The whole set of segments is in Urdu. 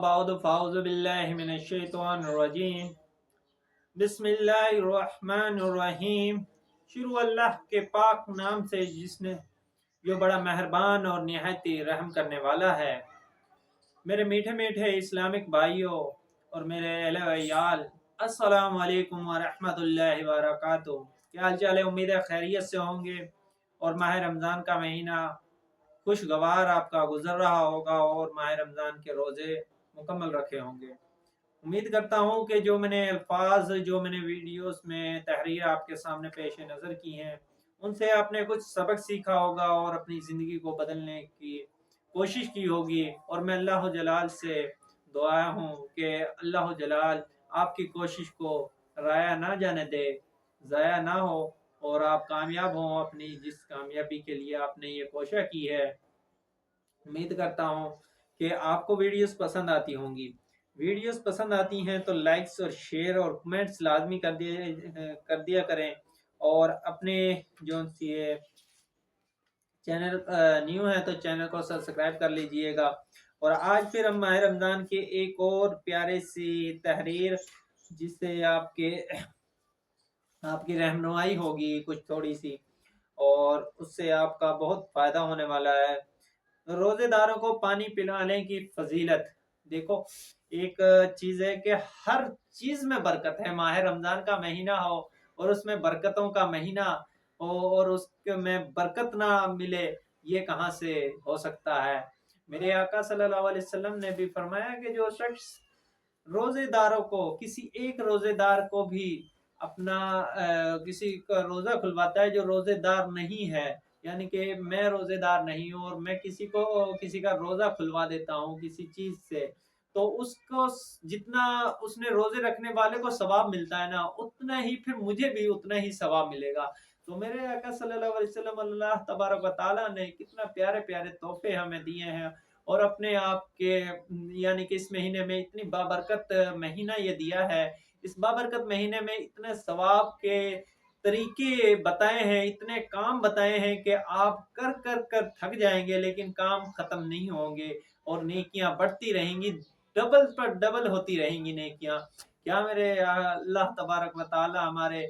بعد فاعوذ باللہ من الشیطان الرجیم بسم اللہ الرحمن الرحیم۔ شروع اللہ کے پاک نام سے جس نے جو بڑا مہربان اور نہایت رحم کرنے والا ہے۔ میرے میٹھے میٹھے اسلامک بھائیوں اور میرے اہل و عیال، السلام علیکم ورحمۃ اللہ وبرکاتہ۔ کیا حال چال ہے؟ امید ہے خیریت سے ہوں گے اور ماہ رمضان کا مہینہ خوشگوار آپ کا گزر رہا ہوگا اور ماہ رمضان کے روزے مکمل رکھے ہوں گے۔ امید کرتا ہوں کہ جو میں نے الفاظ جو میں نے ویڈیوز میں تحریر آپ کے سامنے پیش نظر کی ہیں ان سے آپ نے کچھ سبق سیکھا ہوگا اور اپنی زندگی کو بدلنے کی کوشش کی ہوگی، اور میں اللہ جلال سے دعا ہوں کہ اللہ جلال آپ کی کوشش کو رایا نہ جانے دے، ضائع نہ ہو، اور آپ کامیاب ہوں اپنی جس کامیابی کے لیے آپ نے یہ کوشش کی ہے۔ امید کرتا ہوں کہ آپ کو ویڈیوز پسند آتی ہوں گی۔ ویڈیوز پسند آتی ہیں تو لائکس اور شیئر اور کمنٹس لازمی کر دیا کریں، اور اپنے جو چینل نیو ہے تو چینل کو سبسکرائب کر لیجئے گا۔ اور آج پھر ہم ماہ رمضان کے ایک اور پیارے سی تحریر جس سے آپ کی رہنمائی ہوگی کچھ تھوڑی سی، اور اس سے آپ کا بہت فائدہ ہونے والا ہے۔ روزے داروں کو پانی پلانے کی فضیلت۔ دیکھو، ایک چیز ہے کہ ہر چیز میں برکت ہے۔ ماہ رمضان کا مہینہ ہو اور اس میں برکتوں کا مہینہ ہو اور اس میں برکت نہ ملے، یہ کہاں سے ہو سکتا ہے؟ میرے آقا صلی اللہ علیہ وسلم نے بھی فرمایا کہ جو شخص روزے داروں کو، کسی ایک روزے دار کو بھی اپنا کسی کا روزہ کھلواتا ہے جو روزے دار نہیں ہے، یعنی کہ میں روزے دار نہیں ہوں اور میں کسی کا روزہ کھلوا دیتا ہوں کسی چیز سے، تو اس کو جتنا اس نے روزے رکھنے والے کو ثواب ملتا ہے نا، اتنا ہی پھر مجھے بھی اتنا ہی ثواب ملے گا۔ تو میرے آقا صلی اللہ علیہ وسلم، اللہ تبارک و تعالیٰ نے کتنا پیارے پیارے تحفے ہمیں دیے ہیں، اور اپنے آپ کے یعنی کہ اس مہینے میں اتنی بابرکت مہینہ یہ دیا ہے، اس بابرکت مہینے میں اتنے ثواب کے طریقے بتائے ہیں، اتنے کام بتائے ہیں کہ آپ کر کر کر تھک جائیں گے لیکن کام ختم نہیں ہوں گے، اور نیکیاں بڑھتی رہیں گی، ڈبل پر ڈبل ہوتی رہیں گی نیکیاں۔ کیا میرے اللہ تبارک و تعالی ہمارے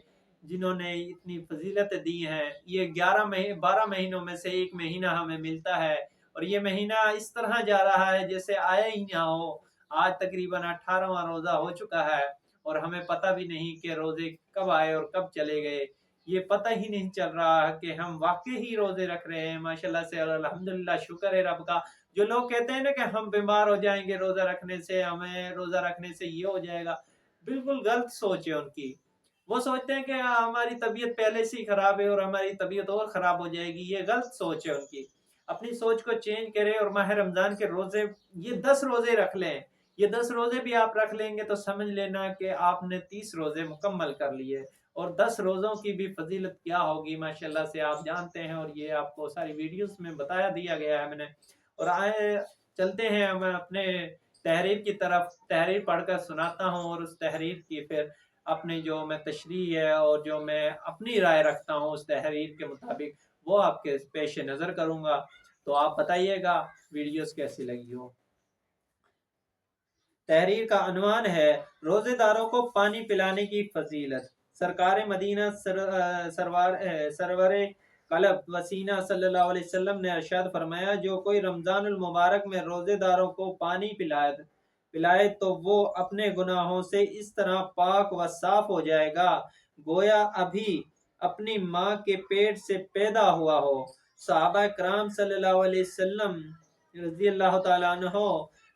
جنہوں نے اتنی فضیلت دی ہیں، یہ 12 مہینوں میں سے ایک مہینہ ہمیں ملتا ہے، اور یہ مہینہ اس طرح جا رہا ہے جیسے آیا ہی نہ ہو۔ آج تقریباً 18واں روزہ ہو چکا ہے اور ہمیں پتہ بھی نہیں کہ روزے کب آئے اور کب چلے گئے، یہ پتہ ہی نہیں چل رہا کہ ہم واقعی ہی روزے رکھ رہے ہیں۔ ماشاءاللہ سے الحمدللہ، شکر ہے رب کا۔ جو لوگ کہتے ہیں نا کہ ہم بیمار ہو جائیں گے روزہ رکھنے سے، ہمیں روزہ رکھنے سے یہ ہو جائے گا، بالکل غلط سوچ ہے ان کی۔ وہ سوچتے ہیں کہ ہماری طبیعت پہلے سے ہی خراب ہے اور ہماری طبیعت اور خراب ہو جائے گی، یہ غلط سوچ ہے ان کی۔ اپنی سوچ کو چینج کریں اور ماہ رمضان کے روزے، یہ 10 روزے رکھ لیں۔ یہ 10 روزے بھی آپ رکھ لیں گے تو سمجھ لینا کہ آپ نے 30 روزے مکمل کر لیے، اور 10 روزوں کی بھی فضیلت کیا ہوگی ماشاءاللہ سے آپ جانتے ہیں، اور یہ آپ کو ساری ویڈیوز میں بتایا دیا گیا ہے میں نے۔ اور آئے چلتے ہیں ہم اپنے تحریر کی طرف۔ تحریر پڑھ کر سناتا ہوں، اور اس تحریر کی پھر اپنی جو میں تشریح ہے اور جو میں اپنی رائے رکھتا ہوں اس تحریر کے مطابق وہ آپ کے پیش نظر کروں گا، تو آپ بتائیے گا ویڈیوز کیسی لگی ہو۔ تحریر کا عنوان ہے روزے داروں کو پانی پلانے کی فضیلت۔ سرکار مدینہ سرور قلب وسینہ صلی اللہ علیہ وسلم نے ارشاد فرمایا، جو کوئی رمضان المبارک میں روزے داروں کو پانی پلائے تو وہ اپنے گناہوں سے اس طرح پاک و صاف ہو جائے گا گویا ابھی اپنی ماں کے پیٹ سے پیدا ہوا ہو۔ صحابہ کرام صلی اللہ علیہ وسلم رضی اللہ تعالیٰ عنہ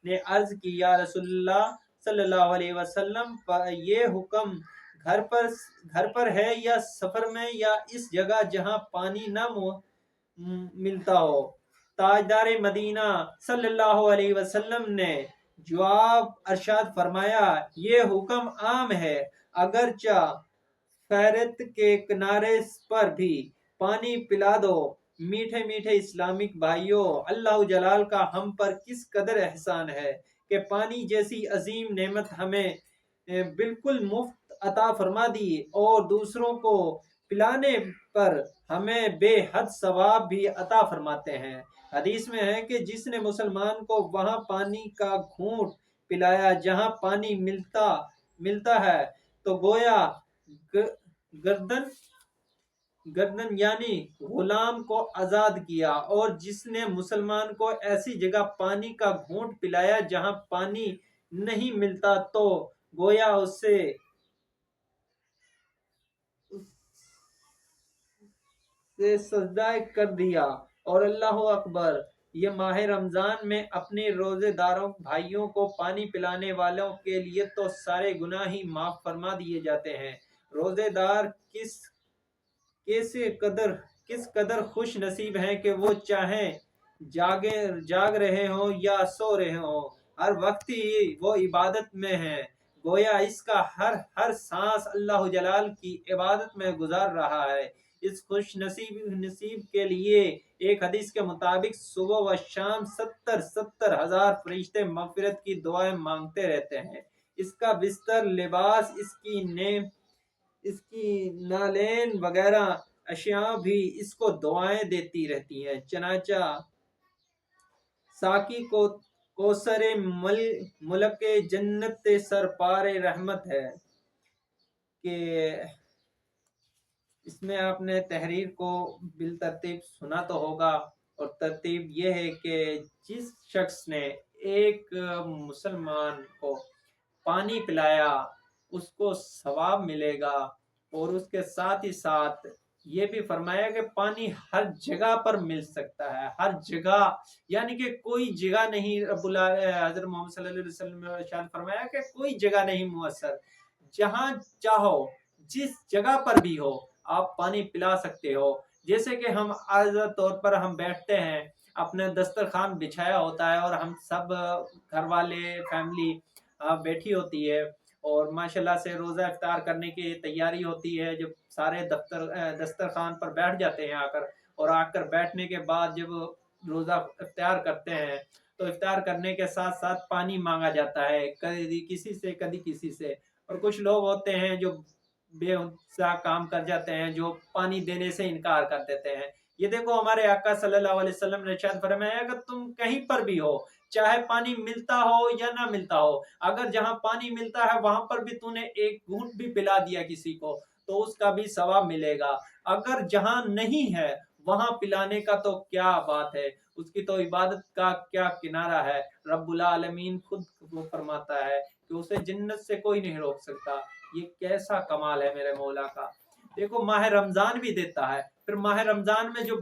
نے عرض کی، یا رسول اللہ صلی اللہ علیہ وسلم، یہ حکم گھر پر ہے یا سفر میں یا اس جگہ جہاں پانی نہ ملتا ہو؟ تاجدار مدینہ صلی اللہ علیہ وسلم نے جواب ارشاد فرمایا، یہ حکم عام ہے، اگرچہ فیرت کے کنارے پر بھی پانی پلا دو۔ میٹھے میٹھے اسلامک بھائیوں، اللہ جلال کا ہم پر کس قدر احسان ہے کہ پانی جیسی عظیم نعمت ہمیں بالکل مفت عطا فرما دی، اور دوسروں کو پلانے پر ہمیں بے حد ثواب بھی عطا فرماتے ہیں۔ حدیث میں ہے کہ جس نے مسلمان کو وہاں پانی کا گھونٹ پلایا جہاں پانی ملتا ہے، تو گویا گردن گردن یعنی غلام کو آزاد کیا، اور جس نے مسلمان کو ایسی جگہ پانی کا گھونٹ پلایا جہاں پانی نہیں ملتا، تو گویا اسے سجدہ کر دیا۔ اور اللہ اکبر، یہ ماہ رمضان میں اپنے روزے داروں بھائیوں کو پانی پلانے والوں کے لیے تو سارے گناہ ہی معاف فرما دیے جاتے ہیں۔ روزے دار کس قدر خوش نصیب ہیں کہ وہ چاہیں جاگ رہے ہوں یا سو رہے ہوں، ہر وقت ہی وہ عبادت میں ہیں۔ گویا اس کا ہر سانس اللہ جلال کی عبادت میں گزار رہا ہے۔ اس خوش نصیب کے لیے ایک حدیث کے مطابق صبح و شام 70 ہزار فرشتے مغفرت کی دعائیں مانگتے رہتے ہیں۔ اس کا بستر، لباس، اس کی نالین وغیرہ اشیاء بھی اس کو دعائیں دیتی رہتی ہیں۔ چنانچہ ساقی کو کوثر ملک جنت سرپار رحمت ہے کہ اس میں آپ نے تحریر کو بالترتیب سنا تو ہوگا، اور ترتیب یہ ہے کہ جس شخص نے ایک مسلمان کو پانی پلایا اس کو ثواب ملے گا، اور اس کے ساتھ ہی ساتھ یہ بھی فرمایا کہ پانی ہر جگہ پر مل سکتا ہے، ہر جگہ، یعنی کہ کوئی جگہ نہیں، حضرت محمد صلی اللہ علیہ وسلم نے ارشاد فرمایا کہ کوئی جگہ نہیں میسر، جہاں چاہو جس جگہ پر بھی ہو آپ پانی پلا سکتے ہو۔ جیسے کہ ہم عادی طور پر ہم بیٹھتے ہیں، اپنے دسترخوان بچھایا ہوتا ہے، اور ہم سب گھر والے فیملی بیٹھی ہوتی ہے، اور ماشاءاللہ سے روزہ افطار کرنے کی تیاری ہوتی ہے، جب سارے دسترخوان پر بیٹھ جاتے ہیں آ کر بیٹھنے کے بعد جب روزہ افطار کرتے ہیں تو افطار کرنے کے ساتھ ساتھ پانی مانگا جاتا ہے، کبھی کسی سے، اور کچھ لوگ ہوتے ہیں جو بے سا کام کر جاتے ہیں، جو پانی دینے سے انکار کر دیتے ہیں۔ یہ دیکھو ہمارے آقا صلی اللہ علیہ وسلم نے ارشاد فرمایا کہ تم کہیں پر بھی ہو، چاہے پانی ملتا ہو یا نہ ملتا ہو، اگر جہاں پانی ملتا ہے وہاں پر بھی تو نے ایک گھونٹ بھی پلا دیا کسی کو تو اس کا بھی ثواب ملے گا۔ اگر جہاں نہیں ہے وہاں پلانے کا تو کیا بات ہے، اس کی تو عبادت کا کیا کنارہ ہے۔ رب العالمین خود وہ فرماتا ہے کہ اسے جنت سے کوئی نہیں روک سکتا۔ یہ کیسا کمال ہے میرے مولا کا۔ دیکھو ماہ رمضان بھی دیتا ہے، پھر ماہ رمضان میں جو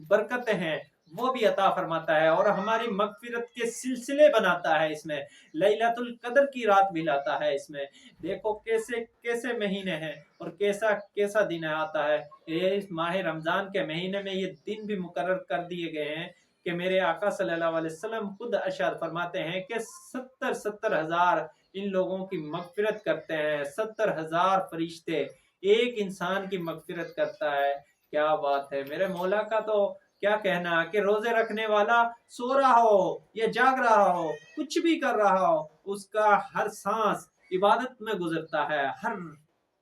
برکتیں ہیں وہ بھی عطا فرماتا ہے، اور ہماری مغفرت کے سلسلے بناتا ہے، اس میں لیلۃ القدر کی رات بھی لاتا ہے۔ اس میں دیکھو کیسے مہینے ہیں اور کیسا دن آتا ہے۔ اس ماہ رمضان کے مہینے میں یہ دن بھی مقرر کر دیے گئے ہیں کہ میرے آقا صلی اللہ علیہ وسلم خود ارشاد فرماتے ہیں کہ 70 ہزار ان لوگوں کی مغفرت کرتے ہیں، 70 ہزار فرشتے ایک انسان کی مغفرت کرتا ہے۔ کیا بات ہے میرے مولا کا، تو کیا کہنا کہ روزے رکھنے والا سو رہا ہو یا جاگ رہا ہو، کچھ بھی کر رہا ہو، اس کا ہر سانس عبادت میں گزرتا ہے، ہر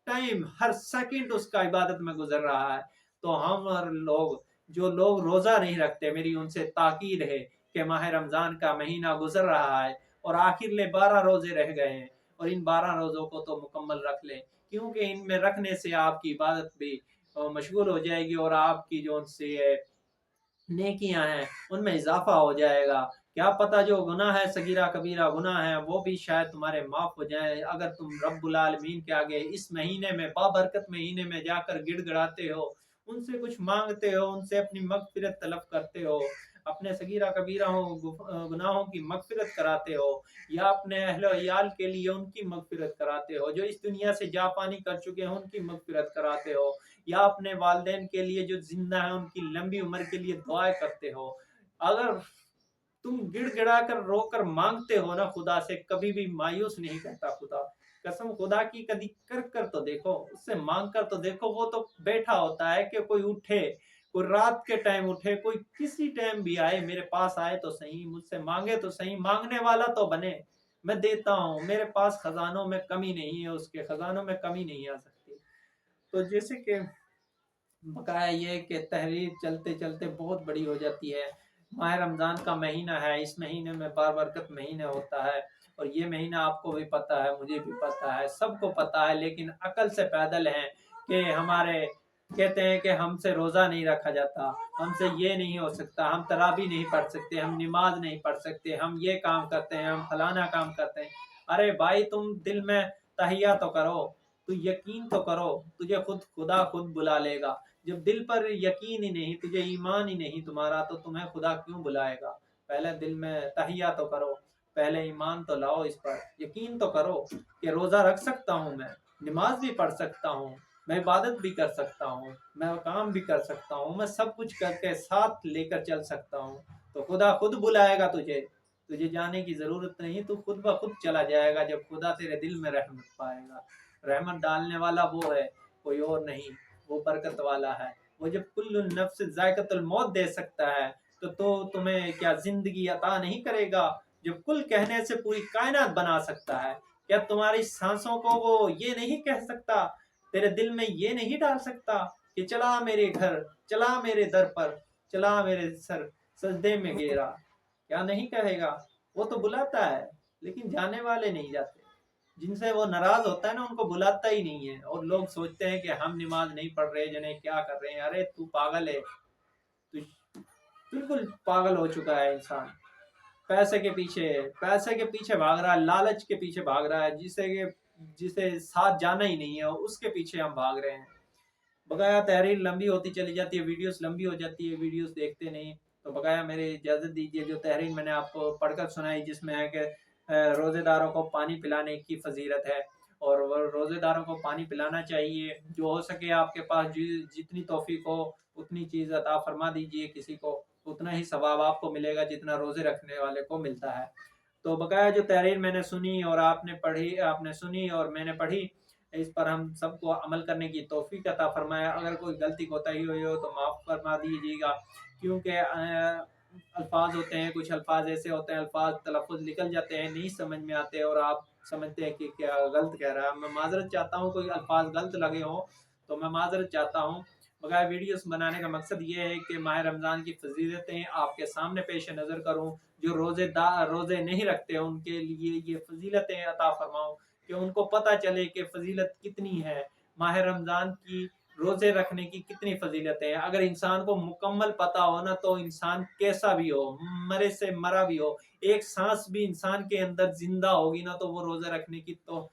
ٹائم ہر سیکنڈ اس کا عبادت میں گزر رہا ہے۔ تو ہم اور جو لوگ روزہ نہیں رکھتے، میری ان سے تاکید ہے کہ ماہ رمضان کا مہینہ گزر رہا ہے اور آخر میں 12 روزے رہ گئے ہیں، اور ان 12 روزوں کو تو مکمل رکھ لیں، کیونکہ ان میں رکھنے سے آپ کی عبادت بھی مشغول ہو جائے گی، اور آپ کی جو ان سے نیکیاں ہیں ان میں اضافہ ہو جائے گا۔ کیا پتہ جو گناہ ہے، صغیرہ کبیرہ گناہ ہے، وہ بھی شاید تمہارے معاف ہو جائیں اگر تم رب العالمین کے آگے اس مہینے میں، بابرکت مہینے میں جا کر گڑ گڑاتے ہو، ان سے کچھ مانگتے ہو، ان سے اپنی مغفرت طلب کرتے ہو، اپنے صغیرہ کبیرہ گناہوں کی مغفرت کراتے ہو، یا اپنے اہل و عیال کے لیے ان کی مغفرت کراتے ہو، جو اس دنیا سے جا پانی کر چکے ہیں ان کی مغفرت کراتے ہو، یا اپنے والدین کے لیے جو زندہ ہیں ان کی لمبی عمر کے لیے دعائیں کرتے ہو۔ اگر تم گڑ گڑا کر رو کر مانگتے ہو نا خدا سے، کبھی بھی مایوس نہیں کرتا خدا، قسم خدا کی، کبھی کر تو دیکھو، اس سے مانگ کر تو دیکھو، وہ تو بیٹھا ہوتا ہے کہ کوئی اٹھے، کوئی رات کے ٹائم اٹھے، کوئی کسی ٹائم بھی آئے، میرے پاس آئے تو صحیح، مجھ سے مانگے تو صحیح، مانگنے والا تو بنے، میں دیتا ہوں، میرے پاس خزانوں میں کمی نہیں ہے، اس کے خزانوں میں کمی نہیں آ سکتی۔ تو جیسے کہ بقایا یہ کہ تحریر چلتے چلتے بہت بڑی ہو جاتی ہے۔ ماہ رمضان کا مہینہ ہے، اس مہینے میں بابرکت مہینہ ہوتا ہے، اور یہ مہینہ آپ کو بھی پتہ ہے، مجھے بھی پتہ ہے، سب کو پتہ ہے، لیکن عقل سے پیدل ہیں کہ ہمارے کہتے ہیں کہ ہم سے روزہ نہیں رکھا جاتا، ہم سے یہ نہیں ہو سکتا، ہم تراویح نہیں پڑھ سکتے، ہم نماز نہیں پڑھ سکتے، ہم یہ کام کرتے ہیں، ہم فلانا کام کرتے ہیں۔ ارے بھائی تم دل میں تہیہ تو کرو، تو یقین تو کرو، تجھے خدا خود بلا لے گا۔ جب دل پر یقین ہی نہیں، تجھے ایمان ہی نہیں تمہارا، تو تمہیں خدا کیوں بلائے گا؟ پہلے دل میں تہیہ تو کرو، پہلے ایمان تو لاؤ، اس پر یقین تو کرو کہ روزہ رکھ سکتا ہوں، میں نماز بھی پڑھ سکتا ہوں، میں عبادت بھی کر سکتا ہوں، میں کام بھی کر سکتا ہوں، میں سب کچھ کر کے ساتھ لے کر چل سکتا ہوں، تو خدا خود بلائے گا تجھے جانے کی ضرورت نہیں، تو خود بخود چلا جائے گا جب خدا تیرے دل میں رحمت پائے گا۔ رحمت ڈالنے والا وہ ہے، کوئی اور نہیں، وہ برکت والا ہے۔ وہ جب کل نفس ذائقۃ الموت دے سکتا ہے تو تمہیں کیا زندگی عطا نہیں کرے گا؟ جب کل کہنے سے پوری کائنات بنا سکتا ہے، کیا تمہاری سانسوں کو وہ یہ نہیں کہہ سکتا؟ تیرے دل میں یہ نہیں ڈال سکتا کہ چلا میرے گھر، چلا میرے در پر، چلا میرے سر سجدے میں گیرا؟ کیا نہیں کہے گا؟ وہ تو بلاتا ہے، لیکن جانے والے نہیں جاتے۔ جن سے وہ ناراض ہوتا ہے نا، ان کو بلاتا ہی نہیں ہے، اور لوگ سوچتے ہیں کہ ہم نماز نہیں پڑھ رہے جنہیں کیا کر رہے ہیں۔ ارے تو پاگل ہے، تو بالکل پاگل ہو چکا ہے انسان، پیسے کے پیچھے بھاگ رہا ہے، لالچ کے پیچھے بھاگ رہا ہے، جسے ساتھ جانا ہی نہیں ہے، اس کے پیچھے ہم بھاگ رہے ہیں۔ بقایا تحریر لمبی ہوتی چلی جاتی ہے، ویڈیوز لمبی ہو جاتی ہے، ویڈیوز دیکھتے نہیں، تو بقایا میری اجازت دیجیے، جو تحریر میں نے آپ کو پڑھ کر سنائی، جس میں ہے کہ روزے داروں کو پانی پلانے کی فضیلت ہے، اور روزے داروں کو پانی پلانا چاہیے، جو ہو سکے آپ کے پاس جتنی توفیق ہو اتنی چیز عطا فرما دیجیے، کسی کو اتنا ہی ثواب آپ کو ملے گا جتنا روزے رکھنے والے کو ملتا ہے۔ تو بقایا جو تحریر میں نے سنی اور آپ نے سنی اور میں نے پڑھی، اس پر ہم سب کو عمل کرنے کی توفیق عطا فرمائے۔ اگر کوئی غلطی کوتاہی ہوئی ہو تو معاف فرما دیجیے گا، کیونکہ الفاظ ہوتے ہیں، کچھ الفاظ ایسے ہوتے ہیں، الفاظ تلفظ نکل جاتے ہیں، نہیں سمجھ میں آتے، اور آپ سمجھتے ہیں کہ کیا غلط کہہ رہا ہے۔ میں معذرت چاہتا ہوں، کوئی الفاظ غلط لگے ہوں تو میں معذرت چاہتا ہوں۔ بغیر ویڈیوز بنانے کا مقصد یہ ہے کہ ماہ رمضان کی فضیلتیں آپ کے سامنے پیش نظر کروں، جو روزے نہیں رکھتے ان کے لیے یہ فضیلتیں عطا فرماؤں، کہ ان کو پتہ چلے کہ فضیلت کتنی ہے، ماہ رمضان کی روزے رکھنے کی کتنی فضیلتیں ہیں۔ اگر انسان کو مکمل پتہ ہو نا، تو انسان کیسا بھی ہو، مرے سے مرا بھی ہو، ایک سانس بھی انسان کے اندر زندہ ہوگی نا، تو وہ روزہ رکھنے کی تو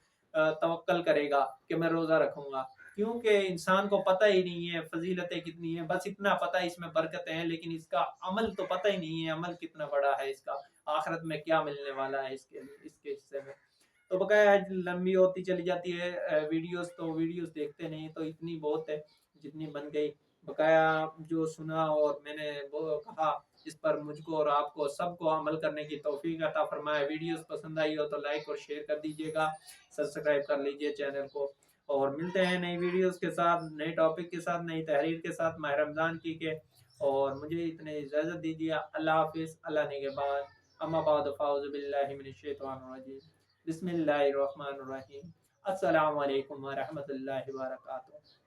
توکل کرے گا کہ میں روزہ رکھوں گا، کیونکہ انسان کو پتہ ہی نہیں ہے فضیلتیں کتنی ہیں، بس اتنا پتہ ہے اس میں برکتیں ہیں، لیکن اس کا عمل تو پتہ ہی نہیں ہے، عمل کتنا بڑا ہے اس کا، آخرت میں کیا ملنے والا ہے اس کے حصے میں۔ تو بقایا لمبی ہوتی چلی جاتی ہے ویڈیوز، تو ویڈیوز دیکھتے نہیں، تو اتنی بہت ہے جتنی بن گئی۔ بقایا جو سنا اور میں نے وہ کہا، اس پر مجھ کو اور آپ کو سب کو عمل کرنے کی توفیق عطا فرمائے۔ ویڈیوز پسند آئی ہو تو لائک اور شیئر کر دیجیے گا، سبسکرائب کر لیجیے چینل کو، اور ملتے ہیں نئی ویڈیوز کے ساتھ، نئے ٹاپک کے ساتھ، نئی تحریر کے ساتھ ماہ رمضان کی کے۔ اور مجھے اتنے اجازت دیجیے، اللہ حافظ، اللہ نگہبان، اما بعد فاعوذ باللہ من الشیطان الرجیم، بسم اللہ الرحمن الرحیم، السلام علیکم ورحمۃ اللہ وبرکاتہ۔